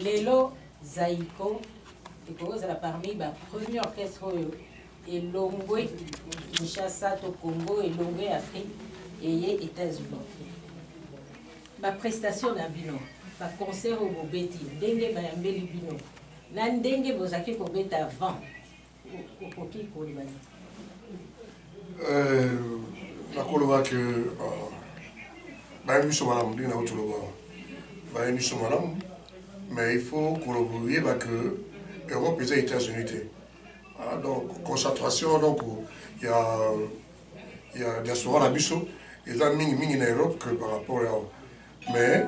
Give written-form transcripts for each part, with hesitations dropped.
Lelo Zaiko, c'est la parmi la première orchestre et Longwe, Kinshasa au Congo et Longwe Afrique et États-Unis. Ma prestation na bino, ma concert au Bobeti, Denge Bayambeli bino, Nandenge Bozaki Kobeta avant, au qui Kolibani. Nakoloba que Bayami Somalam, Dina Otoloba, Bayami Somalam, mais il faut collaborer que l'Europe et les États-Unis. Donc, concentration, donc, il y a diaspora à Bisso, et là, ming en Europe que par rapport à. Mais,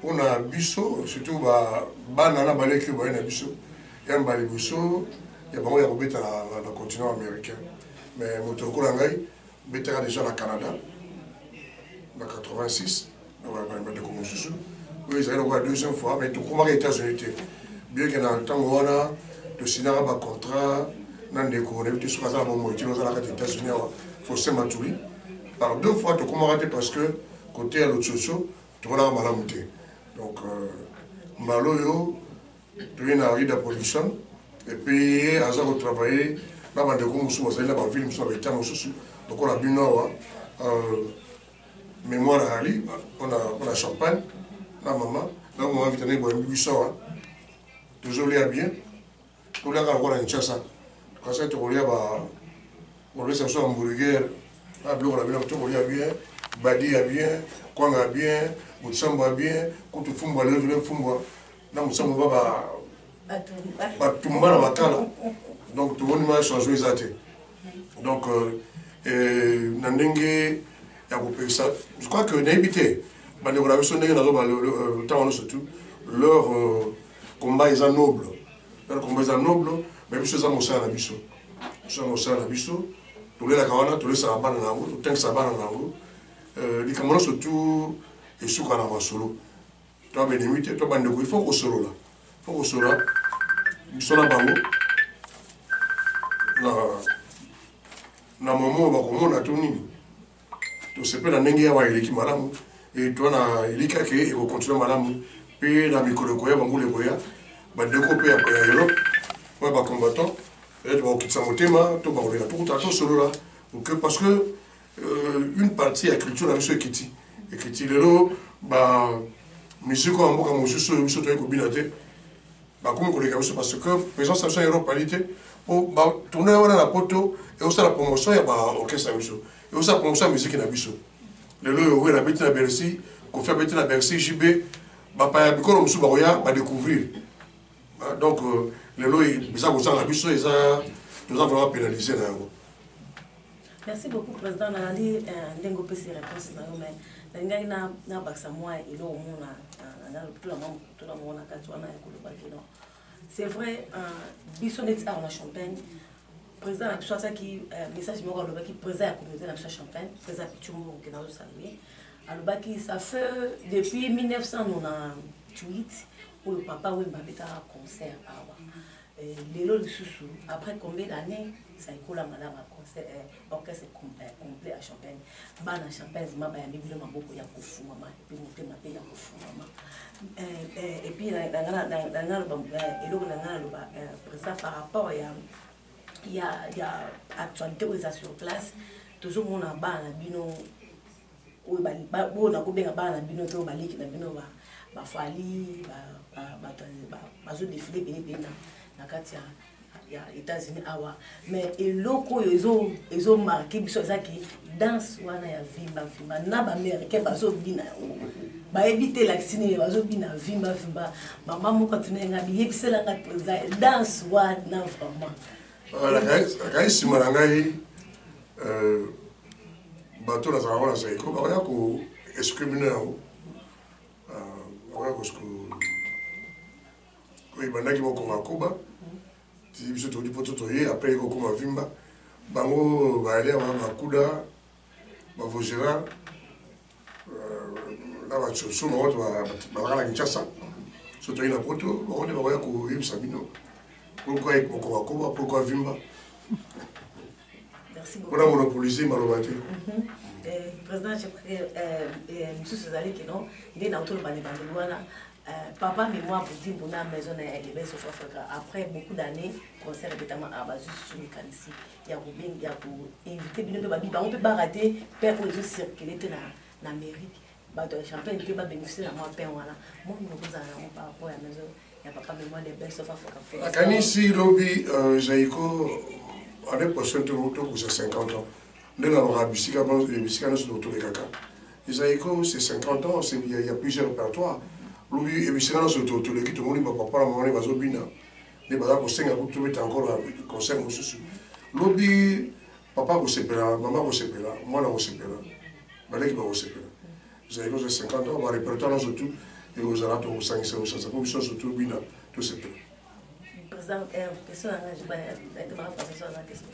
on a Bisso, surtout, Banana Baleki, il y a Bisso, il y a Bisso, il y a dans le continent américain. Mais, Motoko Langai, il y a déjà au Canada, en 86, on va mettre comme Moussou. Oui, ils allaient la deuxième fois, mais tout comme les États-Unis. Bien que dans le temps où on a le Sénat a un contrat, on a des cours, on a des États-Unis, il faut se mettre. Par deux fois, tout comme raté parce que côté à l'autre chose, tout le monde a mal. Donc, Malo, tu es arrivé à la production, et puis, à ça, on travaille, là, on a des cours, on a des villes, on a des temps, donc on a bu nord, mémoire à Ali, on a champagne. La maman, là on m'a invité à boire 800, toujours lié bien. Tout là, on a une chasse. Quand ça, on a ça soit hamburger, on a bien, Badi a bien, Kwang a bien, Moussamba a bien, Koutou Fumba, le Fumba. Là, Moussamba va tout le monde à donc tout le monde m'a changé les athées. Donc, Nandenge, je crois que n'habité. Surtout, leur combat est noble. Leur combat est noble, mais ils sont aussi à la biso. Ils sont aussi à la biso. Tous les Lakawana, tous les Saban en Ango, tous les Saban en Ango. Les Camerounais surtout, ils sont en solo. Toi, Bénémite, toi, Bandeko, il faut qu'on solo là. Il faut qu'on solo là. Ils sont là, Bango. Na moment, on a tout nini. Tout ce que la Nengi a écrit madame. Et toi, il y a qui continue madame, puis la micro-coya, bambou les coya, découper après Europe, moi, combattant, et tu vas quitter sa motema, tu vas rouler la tour, tu as tout solo là. Parce que une partie de la culture, la mission est Kiti. Et Kiti, le lot, monsieur, quand on a monsieur, monsieur, tu as combinaté, comme on les parce que présence à Europe, qualité, pour tourner la poteau, et aussi la promotion, il y a orchestre à mission. Et aussi la promotion de la musique et la mission. Le lot où la bête à Bercy, qu'on fait bête à Bercy, JB, pas comme sous Baroya, va découvrir. Donc, le lot est bizarre comme ça, la biche, nous avons vraiment pénalisé. Merci beaucoup, Président. Nandi, Dengo peut ses réponses, mais Nanga n'a pas que ça, moi, et l'eau, tout le monde a Katouana et c'est vrai, Bissonnet à la Champagne. Président la chose qui message moral le qui présente la communauté de la Champagne présent Pichumbo qui dans le saluer alors qui ça fait depuis 1998 où le papa où m'a un concert les lots sous après combien d'années ça écoule à madame un concert orchestre complet à Champagne bana Champagne m'a ba yambi ma beaucoup ya kofu mama et puis monter ma paye ya kofu mama et puis dans et l'autre président par rapport à il y a actualité où ils sont sur place toujours mon aba na bino où on a combien aba na bino to baliki na bino ba fali zo défilé bien na kati ya États-Unis awa mais eloko ils ont marqué biso ça qui danse wana ya vimba na ba américain bazo bina ba éviter l'accès bazo bina vimba maman mo continuer ngabi yebisela ka danse wana vraiment. La si marangai bateau na zawana zaiko ba ko excriminer ko ibandaki boko makuba ti biso to di poto to ye après ko kuma vimba bango ba aller wa makuda ba vogera la ba tsoso mo to ba la Kinshasa so to ina poto ba on ba ko yebisa bino. Pourquoi il faut pourquoi Vimba? Merci beaucoup. Pour monopoliser Malobati. Président, M. Suzali, qui non, il est dans tout le Banébandouana, Papa, mais moi, pour dire, on a une maison de Best of Africa. Après beaucoup d'années, concert notamment à Bazus sur le Canisi. Il y a pour inviter, on peut pas rater, père pour les circuler en Amérique. Champagne, tu peux bénéficier de moi, père, voilà. Moi, je vous en par rapport à la maison. Il y a papa, mais moi, des Best of Africa. À Canisi, lobby, Jaïko, l'année prochaine, tu retournes pour 50 ans. Nous avons rabissé, sur tous les caca. Jaïko, c'est 50 ans, il y a plusieurs répertoires. Lui, et puis c'est là sur tout le qui tout le monde va pas maman va zobina. Les bazar pour 5 ans tout mettre encore un concert monsieur. Lobby papa vous separa, maman vous separa, moi vous separa. Balai va vous separa. J'ai eu 50 ans, on va répertoire surtout et aux alentours au 5 ça pour surtout bina tout separa. Président, question à la question.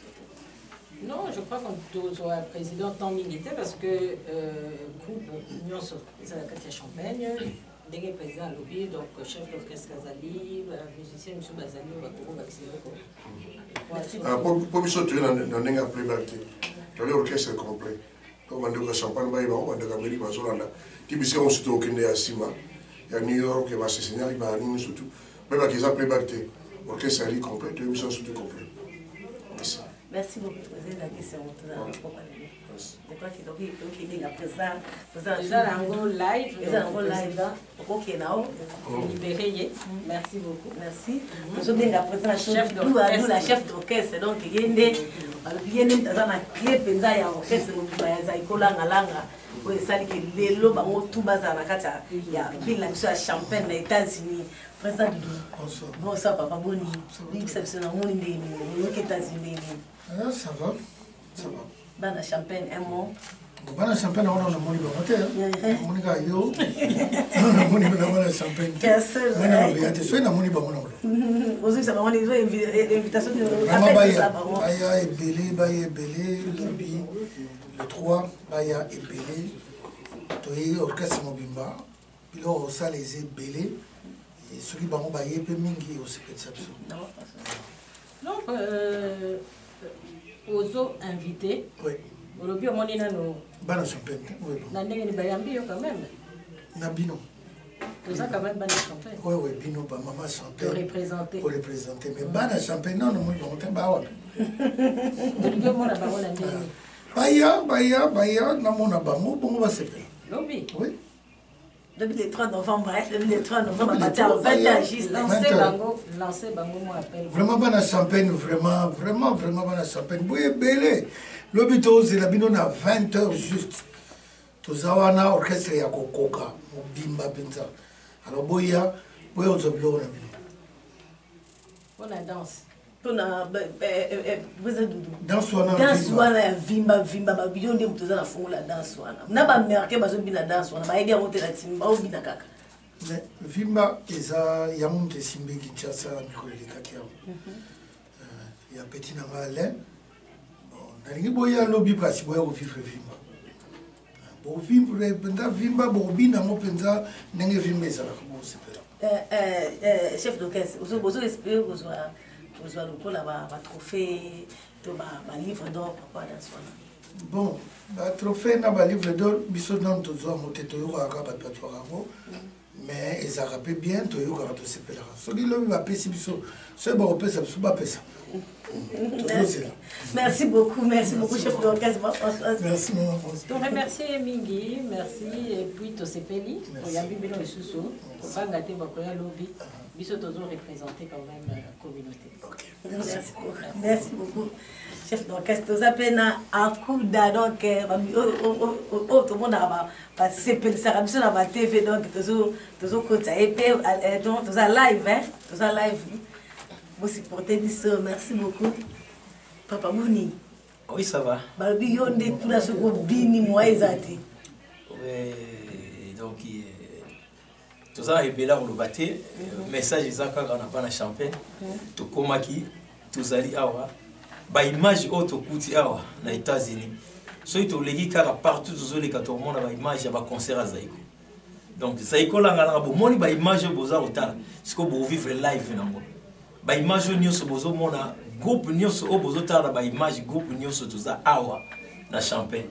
Non, je crois qu'on doit président tant militaire parce que groupe Union c'est la Katia Champagne. Dès que le président a lobby, donc chef d'orchestre Kazali, musicien M. Bazali, on va trouver vacciner. Pour nous, tu es dans un playback. Tu as l'orchestre complet. Donc, on a des champagne, on a des caméras, on a des biscuits, on se trouve à Sima. Il y a New York, il y a Sicile, il y a Nîmes, surtout. Même avec les playback, l'orchestre est complet, tu es surtout complet. Merci. Merci beaucoup pour poser la question. Je crois qu'il est la présence. Déjà, en live. Déjà, en live. Ok, now. Libéré. Merci beaucoup. Merci. Nous sommes la présence. Nous, la chef d'orchestre. Donc, il y a une clé penza ya orchestre za ikola ngalanga ko esali ke lelo bango tout bazana kata ya ville la Champagne aux États-Unis. Président bonsoir papa Boni. Exceptionnel mon indi aux États-Unis. Ça va, ça va. Bana Champagne un mot. Bana Champagne on a moni bangote. Moni ga yo. Moni bana Champagne. Mona biate so na moni bango na. Ozo ça bango les invitation de appel baya ebele lobi le 3 baya ebele toye orchestre mobimba bilo ça les ebele et ceux qui bango baye pe mingi au sepetsabiso. Donc Ozo invité. Oui. Aujourd'hui, on est dans Bana Champagne. Oui. Dans les Bayambi quand même. Na Bino. Tout ça quand même Bana Champagne. Oui, oui, Bino, ba maman Champagne. Pour représenter. Pour représenter. Mais Bana Champagne, non, moi, je ne pas. Aujourd'hui, on a parole à Baya, na mona bango, bon, va se faire. Lobby. Oui. Depuis le 3 novembre, depuis le 3 novembre, à partir de 20h, juste lancer Bango, moi appelle. Vraiment, Bana Champagne, vraiment, Bana Champagne. Boye belé. L'obito, c'est la bino na 20h juste. Tozawana orchestre ya kokoka, bimba penza. Alors boya ozoblo na bino. On a danse. On a danse wana. Danse wana ya vimba ba biyonde mutoza na fongo la danse wana. Na ba merke bazo bina danse wana, ba yebi monter la timba o bina kaka. Mais vimba eza ya monte simbe Kinshasa mikoleli kakia. Ya petit na Alain. Nalingi boya lobi pasi boya vivre vimba. Bo vivre penza vimba bo bina mo penza ndenge vimba ezala ko sepela. Chef d'orchestre, vous espérez que vous avez le trophée, un livre d'or pour dans ce moment. Bon, le trophée na ba livre d'or biso non tozo moté toyo ka ba patwako mais ils a rappelé bien toyo ka to sepela. So li lobi ba pesi biso, so ba opesa biso ba pesa. Merci beaucoup, chef d'orchestre. Merci, maman. Je remercie Mingi, merci, et puis Tosepeli, pour y avoir bien le sous-sous, pour pas gâter votre lobby, mais surtout représenter quand même la communauté. Merci beaucoup, chef d'orchestre. Vous appelez un coup donc, tout le monde a passé, ça a sur la TV, donc, tout ça live. Vous supportez ça, merci beaucoup. Papa Mouni. Oui, ça va. Balbi yonde tout la soko bini moi ezati. Oui, donc tout ça est bela on le batté. Message ezaka kana bana Champagne. To komaki tozali awa. Ba image auto kuti awa na États-Unis. So ito legi kaka partout tozoli ka to mona ba image ya ba concert à Zaïko. Donc Zaïko la ngala bo moni ba image boza otala. Siko bo vivre live nango. Ba image nyonso bozo mona groupe nyonso o bozo tala ba image groupe nyonso toza awa na Champagne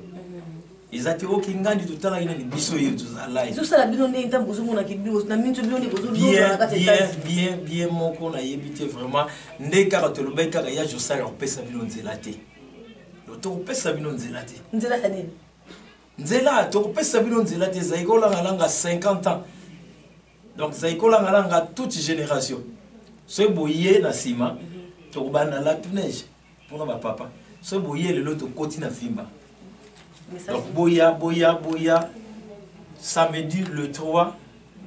ezate oki ngandi tutala ina ni biso yetu za live tout ça la bino ndenge tambo zomona ki bio na minto bio ndeko zo bien moko na yebite vraiment ndeka to lobeka ya Josal en pesa bino nzela te to pesa bino nzela te nzela kanene nzela to pesa bino nzela te zaikola ngalanga 50 ans donc zaikola ngalanga toute génération ce boye na sima to bana la neige pour na papa ce boye le loto koti na fimba. Donc boya samedi le 3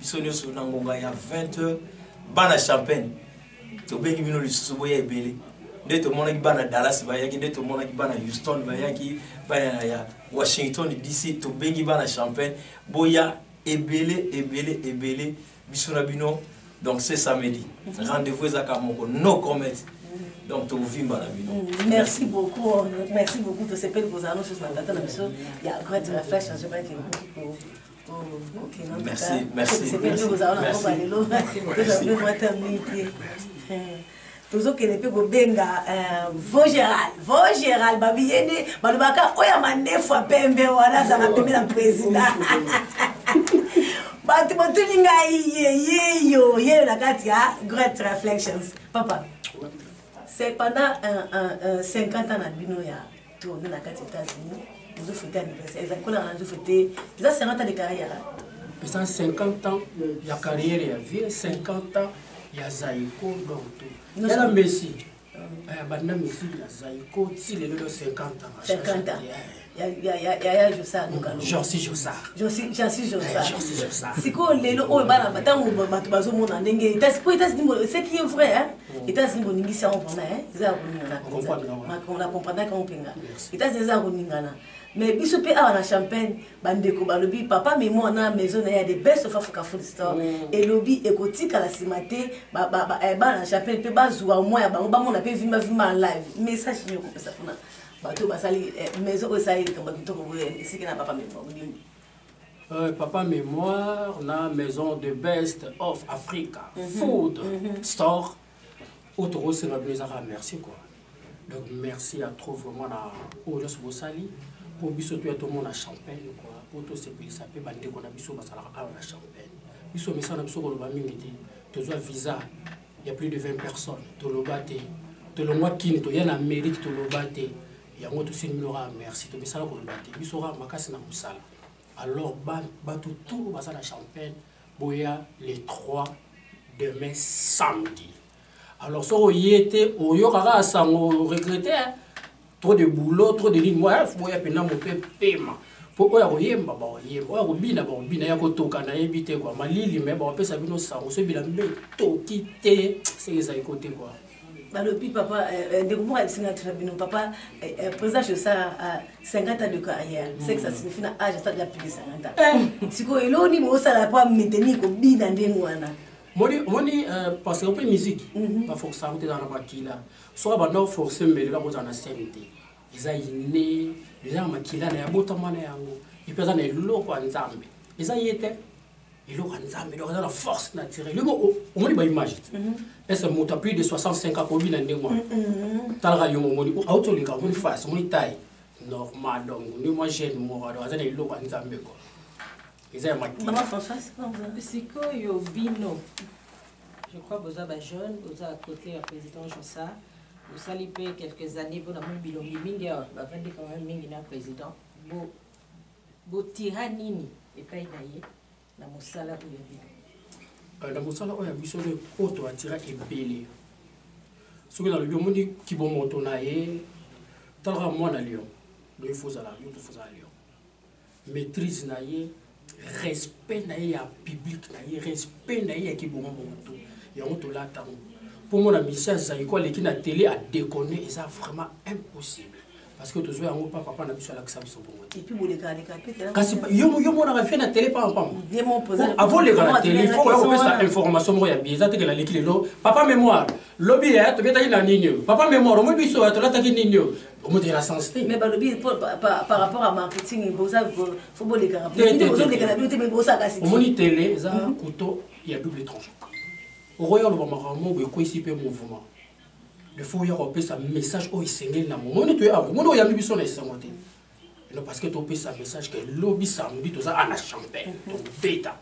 bisonyo sur nangonga ya 20h bana champagne to bengi bino lisusu boya ebele ndeto mona ki bana Dallas bayaki ndeto mona ki bana Houston bayaki bana ya Washington DC to bengi bana champagne boya ebele bisona bino. Donc c'est samedi rendez-vous ezaka moko no comment. Donc, tu vimba la bino. Merci beaucoup de ces peines pour annoncer ce matin. Il y a un grand réflexion, je sais pas merci. Toujours que les people benga Vogéral babiyene balubaka oya manefu pembe wana ça m'a permis la président. But ye la katia great reflections. Papa. C'est pendant 50 ans na bino ya tourné na kati États-Unis. Vous fêtez anniversaire. Vous fêtez 50 ans de carrière. 50 ans de carrière, il y avait 50 ans, il y a Zaïko, donc il y a la Messi. Il y a Messi, il y a Zaïko, il y a 50 ans. 50 ans. Il y a Jossard. J'en Jossard. Si quoi les lots, on va la bataille, on va tout mon année. C'est qui est vrai, hein? États-Unis, on y en on a compris qu'on peut. États-Unis, on y mais bisopé à la champagne, bandeko balobi papa mais moi na maison il y a des best of Africa food store et lobby écotique à la cimaté la champagne peut pas jouer moi ya bango on a pas vu ma live message ni ko pesa kuna bato basali maison au sali comme bato ko c'est que na papa mémoire papa mémoire na maison de best of Africa food store autour c'est ma plaisir à merci quoi donc merci à trop vraiment na Olos Bosali pour biso tout le monde à champagne quoi pour tout ce qui s'appelle bande qu'on a biso basala à la champagne biso mais ça na biso ko ba mingi te zo visa il y a plus de 20 personnes to lo baté to lo moi kin to ya na Amérique to lo baté ya ngo to sin minora merci to bisala ko lo baté biso ra makasi na musala alors ba tout basala champagne boya les 3 demain samedi alors so yete o yo kaka sango regretter trop de boulot, trop de lignes. Moi, il faut y mon paiement. Pour oya oyemba ba oyemba, oya obina ba obina ya kotoka na yebite quoi. Malili mais ba opesa bino sango so bila mbe to kite, c'est ça côté quoi. Balobi papa de moi il singa trabino papa président je ça 50 ans de carrière. C'est que ça signifie na âge ça déjà plus de 50 ans. Siko eloni mo ça la pas maintenir ko bina ndengo wana. Moni parce que on peut musique pas forcément dans la makila soit ba no forcer mais là vous en a CMT ils a inné les gens makila na yabota mana yango et puis ça na loko nzambe ils a yete loko nzambe donc la force naturelle le on ba image est-ce que monta plus de 65 ans ko bina ndengwa talga yo moni auto le ka moni face moni taille normal donc ni moi jeune moi donc ça na loko nzambe quoi. Maman François, c'est quoi yo bino? Je crois que vous avez jeune, vous avez à côté le président Jossard. Vous salez quelques années pour la même bilongi mingi, vous avez quand même mingi na président. Vous tirez nini et pas inaye na musala ou yo bino. Na musala o ya biso le auto atira ebele. Ce que dans le biomondi qui bon moto na ye, talra moi na Lyon. Donc il faut ça là, il faut ça Lyon. Maîtrise na ye respect na ya public na ye respect na ya ki bon moto ya moto la tango pour mon ami ça ça quoi les qui na télé à déconner et ça vraiment impossible parce que toujours yango papa na biso la kisa biso bon et puis vous les gars kasi yo mo na fait na télé pas pam avant les gars la télé il faut que ça information mo ya bieza te que la l'équipe lo papa mémoire lobby ya to beta ina ninyo papa mémoire mo biso ya to la ta ninyo on dit la sensité mais bah lobby par rapport à marketing il faut ça faut les gars mais bon ça kasi on moni télé ça couteau il y a double tranchant au royaume le maman be ko ici pe mouvement il faut y avoir un message au Seigneur na moment tu as mon ya biso na sangote Non, parce que tu as un message que lobby samedi, tu as un champagne, donc bêta.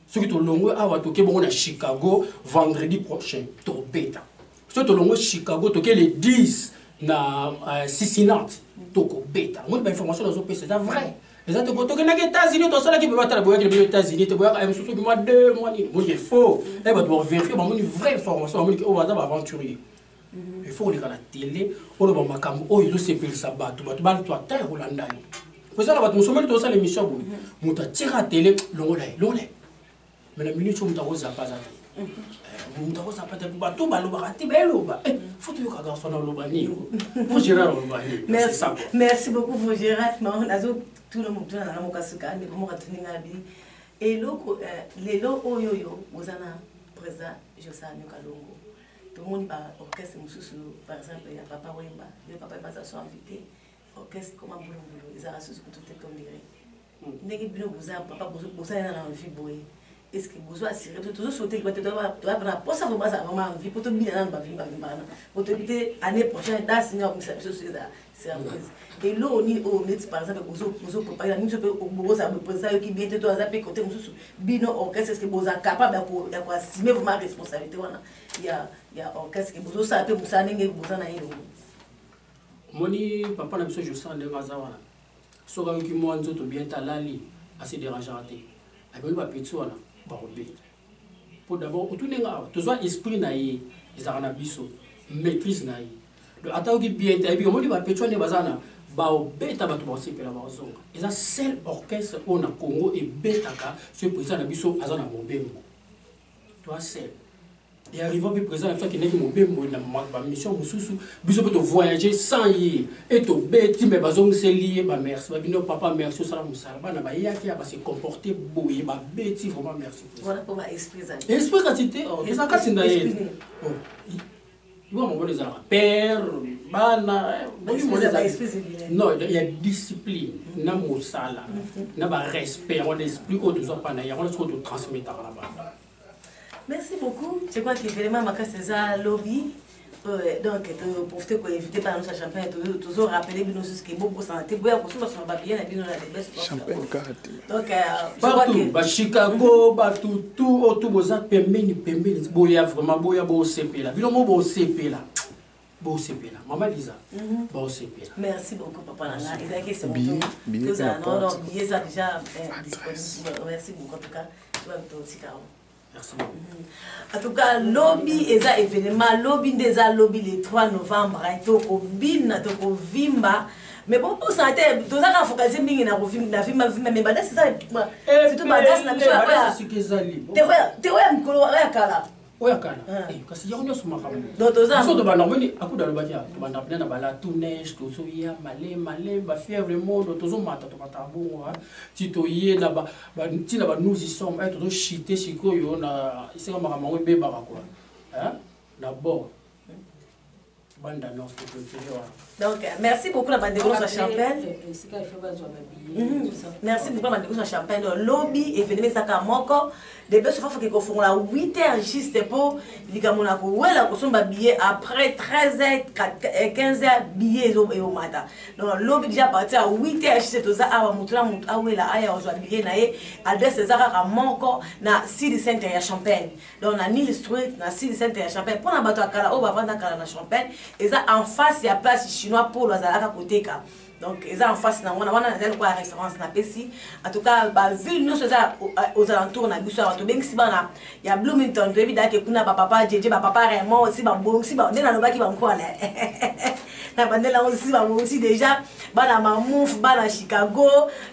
Ce qui est longue, tu es à Chicago vendredi prochain, tu es bêta. Ce qui est longue, Chicago, tu es le 10 na Cincinnati, tu es bêta. Moi, l'information dans c'est vrai. Les autres, tu es aux États-Unis, tu es aux États-Unis, tu es aux 2 mois. Moi, il faut. Tu dois vérifier une vraie information. Tu es aventurier. Il faut aller à la télé, on va macam oh ils ont séparé ça bas tu vas toi terre Hollande pour ça là va nous tout ça l'émission vous tu tire à télé l'olé mais la minute où tu as osé pas ça vous tu as osé pas de tout balo barati belo ba faut tu que garçon dans l'obani faut gérer l'obani merci beaucoup vous gérer non nazo tout le monde dans la mokasuka mais comment retenir ngabi et loko les lo oyoyo ozana président Joseph Kalongo. Tout le monde va orchestre, par exemple, il y a Papa Wemba, le Papa Wemba sont invités, orchestre, comment vous voulez, ils ont reçu ce que tout est tombé. N'est-ce pas Papa Bosa est dans l'envie boy. Est-ce que Bosa a siré, toujours sauter, tu dois prendre, pour ça, vous m'avez envie, pour te bien dans ma vie, pour te dire, l'année prochaine, dans Seigneur, vous savez, c'est un peu. Et là, on est au net, par exemple, Bosa, papa, il y a une chose que Bosa, le président qui vient de toi, à zapper côté, Bino orchestre, est-ce que Bosa est capable d'assumer vraiment responsabilité? Il y a orchestre qui Bosa, ça peut vous saner, Bosa n'a rien. Moni, papa, n'a pas je sens de Mazawana. Soit qui moi, nous autres, bien talali, assez dérangeant. Avec le petit soin, pour d'abord, tout le monde, tout soit esprit naïf, ils ont un abisso, maîtrise naïf. Le attaque bien, et puis on dit que Pétuane Bazana, Bao Beta Batouassi Pelabazon. Ils ont seul orchestre au Congo et Betaka, ce président Nabiso Azana Mobembo. Toi seul. Et arrivant au président, il n'y a pas de mission, Biso peut voyager sans y et tout bêti, mais Bazon c'est lié, merci. Papa, merci, Salam Salaba, qui va se comporter beau, et bêti, vraiment merci. Voilà pour l'esprit. Esprit quantité, les encassés d'ailleurs. Tu vois, mon les père, bana, non, il y a discipline, na mosala, na respect, on l'esprit, on ne pas naïa, on le transmettre là-bas. Merci beaucoup. Je crois que vraiment ma c'est ça lobby. Donc profiter pour inviter par notre champagne toujours rappeler que nous ce qui est beau pour santé boya pour ça on va bien la bien la best champagne. Donc partout ba Chicago ba tout boza pembeni boya vraiment boya bo CP là. Bino mo bo CP là. Bo CP là. Maman Lisa. Bo CP là. Merci beaucoup papa Nana. Il a que c'est bon. Tout ça non billet ça déjà disponible. Merci beaucoup en tout cas. Tu vas tout aussi Caro. Merci. En tout cas, lobby est un événement, lobby des lobby le 3 novembre, et tout au Vimba. Mais bon, pour ça, tout ça, quand il faut que bien dans Vimba, mais c'est ça, c'est tout badass, na biso ya. Te oya mkolo oya kala. Oya kala. Kasi il y a une chose donc tout ça. So to ba normali akuda lo bakia, to ba na bala tout neige, to so ya malé, ba fièvre monde, to so mata to mata bongo ha. Ti to yé na ba ti na ba nous y sommes, to so chité sikoyo na iseka makambo be ba quoi. Hein? D'abord donc, merci beaucoup la bande de à Champagne. Merci beaucoup la bande de Champagne. Lobby est venu ça comme encore. Depuis ce qu'il faut faire la 8h juste pour les Camerounais. Ouais là, on va billet après 13h, 15h billet et au matin. Donc lobby déjà parti à 8h juste tout ça. À montrer à ouais là, à on billet naé. Adresse c'est ça comme encore na City Center à Champagne. Donc na Nile Street na City Center à Champagne. Pour na bateau à Kala, on va vendre à Kala na Champagne. Et ça en face il y a place chinois pour les à côté ka. Donc ils ont en face na wana quoi référence na pesi. En tout cas ba ville nous ça aux alentours na biso to bengi sibana ya Bloomington to ebida ke kuna papa jeje papa Raymond aussi ba bon si ba ndena loba ki ba nkola. Na bandela aussi déjà bana mamouf bana Chicago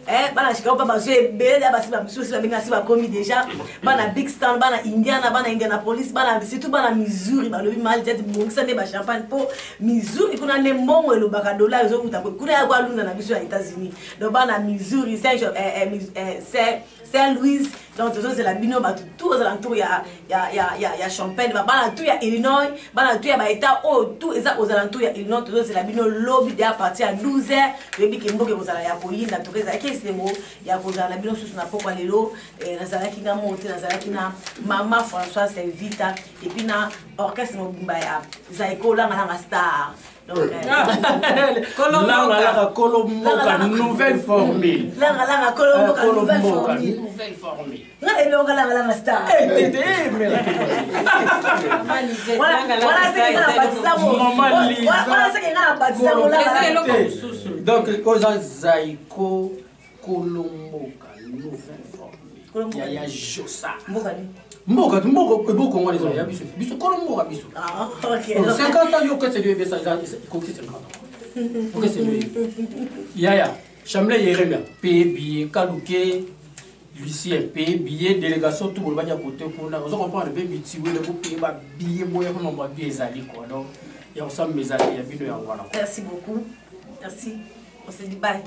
bana Chicago ba zo ebele ba si ba biso si ba benga si ba komi déjà bana Big Star bana Indianapolis bana surtout bana Missouri ba lobi mal jet bon ça ne ba Champagne pour Missouri kuna ne mbongo e lobaka dollar zo kuta kuna Luna na biso aux États-Unis. Donc na Missouri, Saint-Louis, donc c'est la bino ba tout aux alentours il y a Champagne, ba tout il y a Illinois, ba tout il y a état tout aux alentours il y a Illinois, tout c'est la bino lobby à partir à 12h, le bi kimbo ke bozala ya koyinda to keza ke semo ya kozala la bino sous na poko lelo na zala ki na monter na zala ki na Mama Françoise Vita et puis na orchestre mobimba ya Zaiko la ngana star. Donc, Langa Kolomboka, nouvelle formule. Langa Kolomboka, nouvelle formule. Nouvelle formule. Langa star. Donc, Zaiko Kolomboka, nouvelle formule. Yaya Josa. Mboka Congolais, il y a biso Kolomboka biso. Ah, ok. 50 ans, yo que c'est lui, ça, il faut que c'est 50 ans. Ok, c'est lui. Yaya, Chamblay Yeremia, PB, Kalouké, Lucien, PB, délégation, tout le monde à côté pour nous. On comprend le baby, si vous voulez, billet, moyen, on va bien aller quoi. Donc, il y a ensemble mes amis, il y a bien de. Merci beaucoup. Merci. On se dit bye.